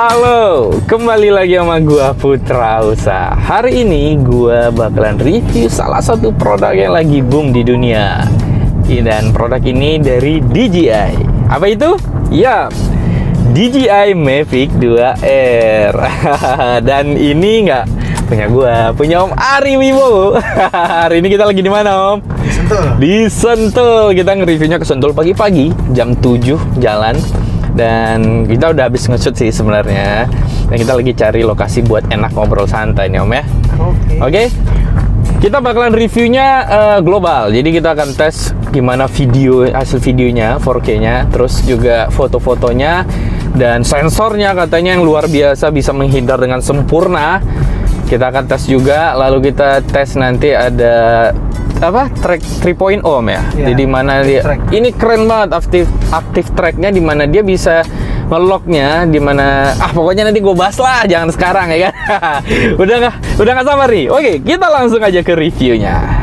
Halo, kembali lagi sama gua Putra Usa. Hari ini gua bakalan review salah satu produk yang lagi boom di dunia. Dan produk ini dari DJI. Apa itu? Ya, DJI Mavic 2R. Dan ini nggak punya gua, punya Om Ari Wibowo. Hari ini kita lagi di mana, Om? Di Sentul. Di Sentul. Kita nge-reviewnya ke Sentul pagi-pagi, jam 7 jalan. Dan kita udah habis nge-shoot sih sebenarnya. Dan kita lagi cari lokasi buat enak ngobrol santai nih, Om ya. Oke. Kita bakalan reviewnya global. Jadi kita akan tes gimana hasil videonya, 4K-nya, terus juga foto-fotonya dan sensornya katanya yang luar biasa, bisa menghindar dengan sempurna. Kita akan tes juga, lalu kita tes nanti ada track 3.0 Om ya. Jadi mana dia track. Ini keren banget aktif tracknya, di mana dia bisa ngelocknya, di mana pokoknya nanti gue bahas lah, jangan sekarang ya kan. udah nggak sabar nih. Oke, kita langsung aja ke reviewnya.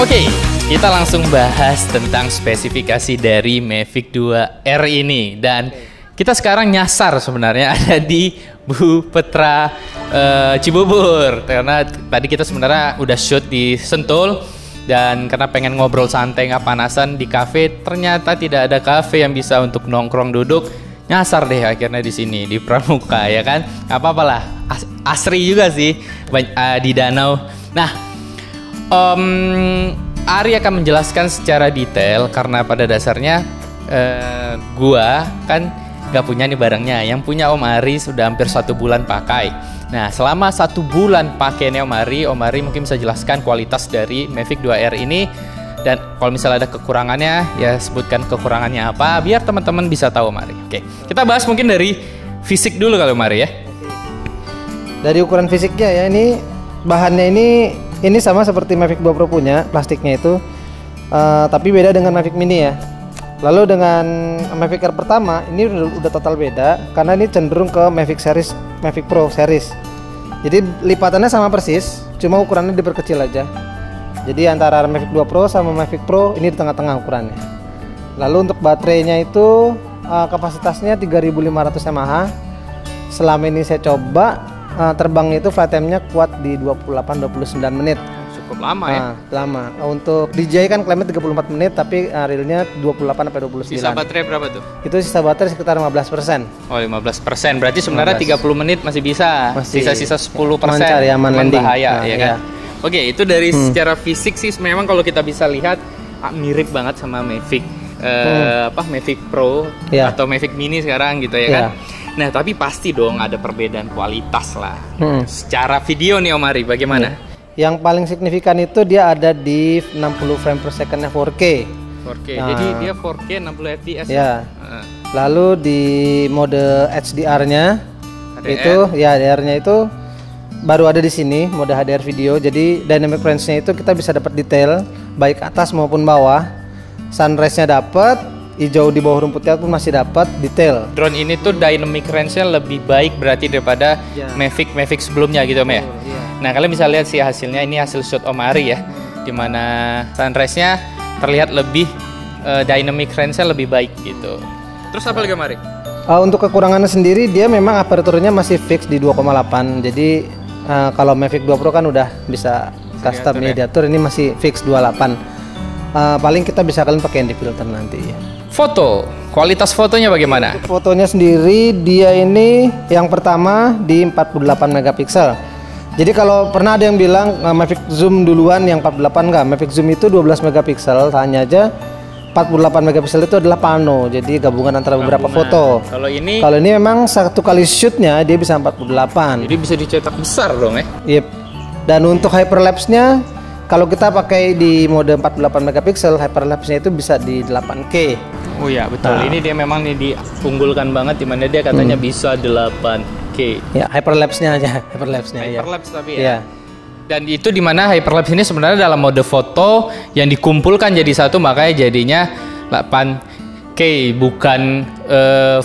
Oke, kita langsung bahas tentang spesifikasi dari Mavic 2R ini. Dan kita sekarang nyasar sebenarnya ada di Bu Petra Cibubur. Karena tadi kita sebenarnya udah shoot di Sentul. Dan karena pengen ngobrol santai nggak panasan di cafe, ternyata tidak ada cafe yang bisa untuk nongkrong duduk. Nyasar deh akhirnya di sini, di Pramuka ya kan. Gak apa-apa lah, asri juga sih di danau. Nah, Ari akan menjelaskan secara detail karena pada dasarnya gua kan nggak punya nih barangnya. Yang punya Om Ari sudah hampir 1 bulan pakai. Nah, selama 1 bulan pakainya Om Ari mungkin bisa jelaskan kualitas dari Mavic 2R ini. Dan kalau misalnya ada kekurangannya, ya sebutkan kekurangannya apa biar teman-teman bisa tahu Om Ari. Oke, kita bahas mungkin dari fisik dulu kalau Om Ari ya. Dari ukuran fisiknya ya, ini bahannya ini sama seperti Mavic 2 Pro punya, plastiknya itu tapi beda dengan Mavic Mini ya. Lalu dengan Mavic Air pertama ini udah total beda, karena ini cenderung ke Mavic Pro series. Jadi lipatannya sama persis, cuma ukurannya diperkecil aja. Jadi antara Mavic 2 Pro sama Mavic Pro ini di tengah-tengah ukurannya. Lalu untuk baterainya itu kapasitasnya 3500 mAh. Selama ini saya coba terbangnya itu flight time-nya kuat di 28-29 menit. Cukup lama ya? Lama. Untuk DJI kan klaimnya 34 menit, tapi realnya 28-29. Sisa baterai berapa tuh? Itu sisa baterai sekitar 15%. Oh, 15%. Berarti sebenarnya 30 menit masih bisa. Sisa-sisa 10%. Mencari aman landing. Bahaya ya kan? Oke, itu dari secara fisik sih memang kalau kita bisa lihat mirip banget sama Mavic Mavic Pro atau Mavic Mini sekarang gitu ya kan? Nah, tapi pasti dong ada perbedaan kualitas lah. Secara video nih Om Ari, bagaimana? Yang paling signifikan itu dia ada di 60 frame per second-nya 4K. 4K. Jadi dia 4K 60 fps ya. Lalu di mode HDR-nya HDR-nya itu baru ada di sini, mode HDR video. Jadi dynamic range-nya itu kita bisa dapat detail baik atas maupun bawah. Sunrise-nya dapat, hijau di bawah rumputnya pun masih dapat detail. Drone ini tuh dynamic range-nya lebih baik berarti daripada Mavic sebelumnya gitu Om ya. Nah, kalian bisa lihat sih hasilnya, ini hasil shoot Om Ari ya, dimana sunrise-nya terlihat lebih dynamic range-nya lebih baik gitu. Terus apa lagi Om Ari? Untuk kekurangannya sendiri, dia memang aperturnya masih fix di 2,8. Jadi kalau Mavic 2 Pro kan udah bisa custom diatur, ini masih fix 28. Paling kita bisa kalian pakai ND filter nanti ya. Foto, kualitas fotonya bagaimana? Untuk fotonya sendiri dia ini yang pertama di 48 megapiksel. Jadi kalau pernah ada yang bilang Mavic Zoom duluan yang 48, enggak, Mavic Zoom itu 12 megapiksel, hanya aja 48 megapiksel itu adalah pano. Jadi gabungan antara beberapa foto. Kalau ini memang satu kali shootnya dia bisa 48. Jadi bisa dicetak besar dong ya? Yep. Dan untuk hyperlapse-nya kalau kita pakai di mode 48 megapiksel, hyperlapse-nya itu bisa di 8K. Oh ya, betul. Ini dia memang diunggulkan banget, dimana dia katanya bisa 8K. Ya, hyperlapse-nya aja, hyperlapse-nya. Hyperlapse ya. Tapi ya. Dan itu dimana hyperlapse ini sebenarnya dalam mode foto yang dikumpulkan jadi satu, makanya jadinya 8 Oke, bukan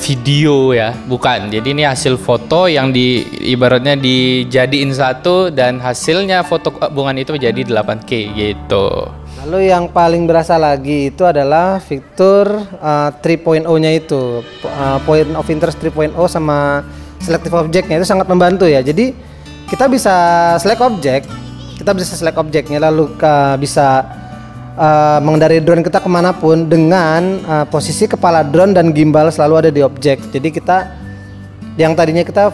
video ya, bukan. Jadi ini hasil foto yang ibaratnya dijadiin satu dan hasilnya foto gabungan itu jadi 8K gitu. Lalu yang paling berasa lagi itu adalah fitur 3.0-nya itu, point of interest 3.0 sama selective object-nya itu sangat membantu ya. Jadi kita bisa select objeknya lalu bisa mengendarai drone kita kemanapun dengan posisi kepala drone dan gimbal selalu ada di objek. Jadi kita yang tadinya kita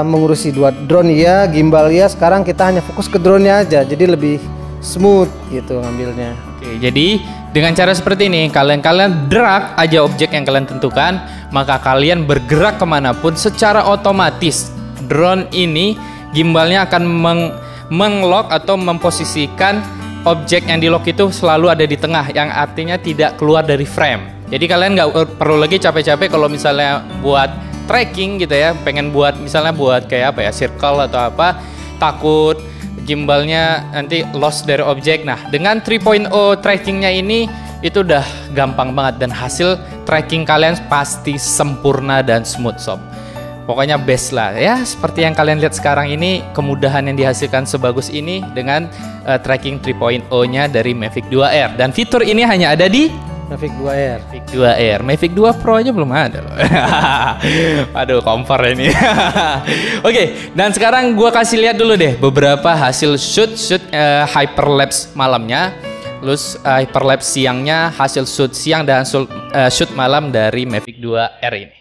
mengurusi 2 drone ya, gimbal ya, sekarang kita hanya fokus ke drone-nya aja. Jadi lebih smooth gitu ngambilnya. Oke, jadi dengan cara seperti ini kalian drag aja objek yang kalian tentukan, maka kalian bergerak kemanapun secara otomatis. Drone ini gimbalnya akan meng-lock atau memposisikan objek yang di lock itu selalu ada di tengah, yang artinya tidak keluar dari frame. Jadi kalian nggak perlu lagi capek-capek kalau misalnya buat tracking gitu ya, pengen buat misalnya buat kayak apa ya, circle atau apa, takut gimbalnya nanti lost dari objek. Nah, dengan 3.0 trackingnya ini itu udah gampang banget dan hasil tracking kalian pasti sempurna dan smooth sob. Pokoknya best lah ya, seperti yang kalian lihat sekarang ini, kemudahan yang dihasilkan sebagus ini dengan tracking 3.0-nya dari Mavic 2 Air. Dan fitur ini hanya ada di Mavic 2 Air. Mavic 2 Air. Mavic 2 Pro aja belum ada loh. Aduh, kompor ini. Oke, dan sekarang gua kasih lihat dulu deh beberapa hasil shoot hyperlapse malamnya. Terus hyperlapse siangnya, hasil shoot siang dan shoot malam dari Mavic 2 Air ini.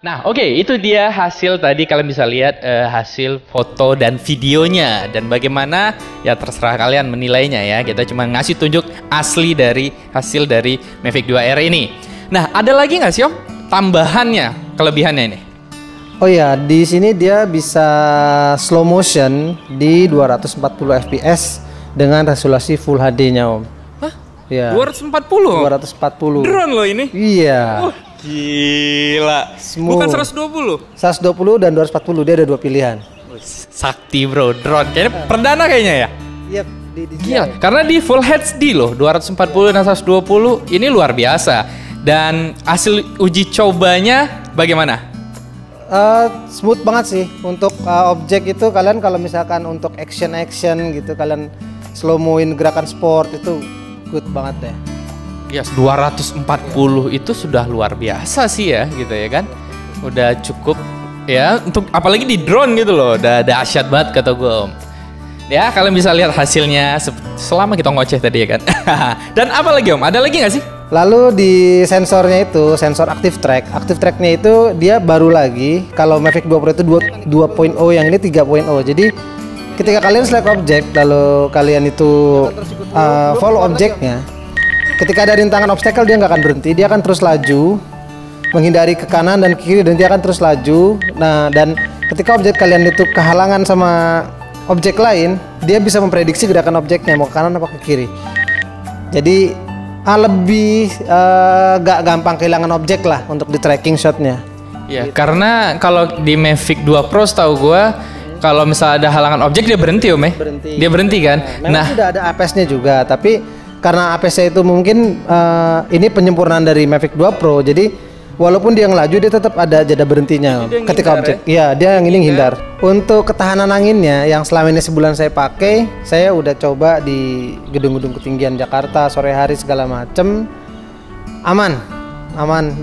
Nah, oke, itu dia hasil tadi kalian bisa lihat hasil foto dan videonya, dan bagaimana ya terserah kalian menilainya ya. Kita cuma ngasih tunjuk asli dari hasil dari Mavic 2 Air ini. Nah, ada lagi nggak sih Om tambahannya, kelebihannya ini? Oh ya, di sini dia bisa slow motion di 240 fps dengan resolusi Full HD-nya Om. Hah? Ya. 240? 240. Drone loh ini? Iya. Gila. Smooth. Bukan 120? 120 dan 240, dia ada 2 pilihan. Sakti bro, drone. Kayaknya perdana kayaknya ya? Iya, Gila, karena di Full HD loh, 240 dan 120 ini luar biasa. Dan hasil uji cobanya bagaimana? Smooth banget sih. Untuk objek itu kalian kalau misalkan untuk action gitu, kalian slow moin gerakan sport itu good banget ya. Yes, 240 itu sudah luar biasa sih ya, gitu ya kan. Udah cukup ya untuk apalagi di drone gitu loh, udah dahsyat banget kata gue Om. Ya, kalian bisa lihat hasilnya selama kita ngoceh tadi ya kan. Dan apa lagi Om? Ada lagi nggak sih? Lalu di sensornya itu, sensor active tracknya itu dia baru lagi. Kalau Mavic 2 Pro itu 2.0, yang ini 3.0. Jadi ketika kalian select objek, lalu kalian itu follow objeknya, ketika ada rintangan obstacle dia nggak akan berhenti, dia akan terus laju menghindari ke kanan dan ke kiri dan dia akan terus laju. Nah, dan ketika objek kalian itu kehalangan sama objek lain, dia bisa memprediksi gerakan objeknya mau ke kanan apa ke kiri. Jadi lebih gak gampang kehilangan objek lah untuk di tracking shotnya. Ya, karena kalau di Mavic 2 Pro setahu gua kalau misalnya ada halangan objek dia berhenti Om ya? Berhenti. Dia berhenti kan? Memang sudah ada APS-nya juga, tapi karena APS-nya itu mungkin ini penyempurnaan dari Mavic 2 Pro, jadi walaupun dia ngelaju dia tetap ada jeda berhentinya ketika objek. Iya, dia yang ini hindar. Untuk ketahanan anginnya yang selama ini sebulan saya pakai, saya udah coba di gedung-gedung ketinggian Jakarta sore hari segala macem, aman.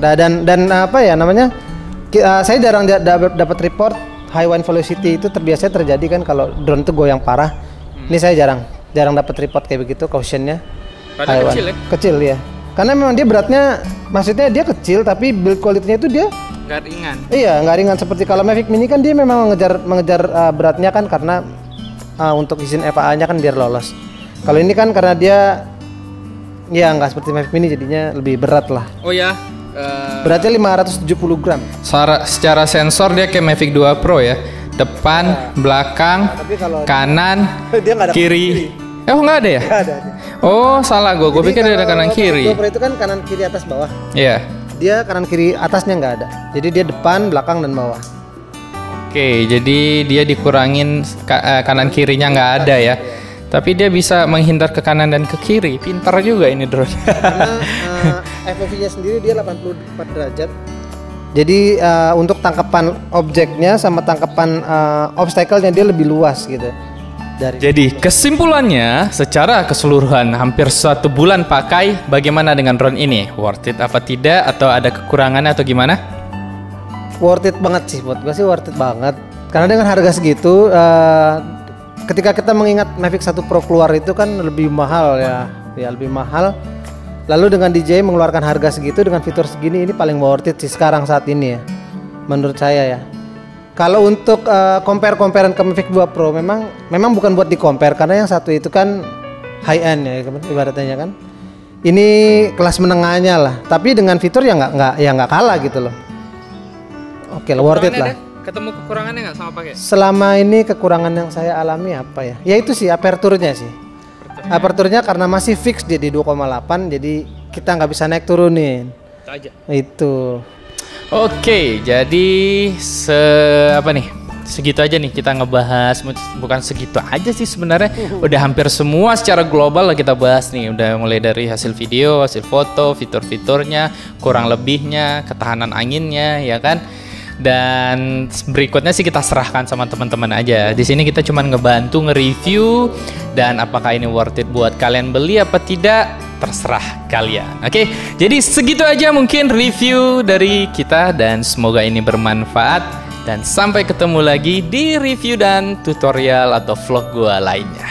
Dan apa ya namanya? Saya jarang dapat report high wind velocity itu biasanya terjadi kan kalau drone itu goyang parah. Ini saya jarang dapat report kayak begitu cautionnya. Padahal kecil ya? Kecil ya. Karena memang dia beratnya, maksudnya dia kecil tapi build quality-nya itu dia nggak ringan. Iya, nggak ringan seperti kalau Mavic Mini kan dia memang mengejar beratnya kan karena untuk izin FAA-nya kan biar lolos. Kalau ini kan karena dia ya nggak seperti Mavic Mini jadinya lebih berat lah. Oh ya. Beratnya 570 gram. Secara sensor dia kayak Mavic 2 Pro ya. Depan, belakang, Tapi kalau kanan, dia nggak ada kiri. Oh nggak ada ya? Nggak ada. Oh salah gue pikir dia ada kanan kiri. GoPro itu kan kanan kiri atas bawah. Iya. Dia kanan kiri atasnya nggak ada. Jadi dia depan, belakang dan bawah. Oke, jadi dia dikurangin kanan kirinya nggak ada ya. Tapi dia bisa menghindar ke kanan dan ke kiri. Pintar juga ini drone. Karena FOV-nya sendiri dia 84 derajat. Jadi untuk tangkapan objeknya sama tangkapan obstacle-nya dia lebih luas gitu. Jadi kesimpulannya secara keseluruhan hampir 1 bulan pakai, bagaimana dengan drone ini? Worth it apa tidak? Atau ada kekurangannya atau gimana? Worth it banget sih buat gue sih, worth it banget. Karena dengan harga segitu, ketika kita mengingat Mavic 1 Pro keluar itu kan lebih mahal ya lebih mahal. Lalu dengan DJI mengeluarkan harga segitu dengan fitur segini, ini paling worth it sih sekarang saat ini ya, menurut saya ya. Kalau untuk compare-comparean ke Mavic 2 Pro memang bukan buat di-compare karena yang satu itu kan high end ya ibaratnya kan. Ini kelas menengahnya lah, tapi dengan fitur yang nggak kalah gitu loh. Oke, worth it lah. Ketemu kekurangannya nggak sama pakai? Selama ini kekurangan yang saya alami apa ya? Ya itu sih aperturnya sih. Aperturnya karena masih fix dia di 2,8 jadi kita nggak bisa naik turunin. Itu aja. Itu. Oke, jadi segitu aja nih kita ngebahas, bukan segitu aja sih sebenarnya, udah hampir semua secara global lah kita bahas nih, udah mulai dari hasil video, hasil foto, fitur-fiturnya, kurang lebihnya, ketahanan anginnya, ya kan. Dan berikutnya sih kita serahkan sama teman-teman aja. Di sini kita cuma ngebantu nge-review dan apakah ini worth it buat kalian beli apa tidak, terserah kalian. Oke, jadi segitu aja mungkin review dari kita dan semoga ini bermanfaat dan sampai ketemu lagi di review dan tutorial atau vlog gua lainnya.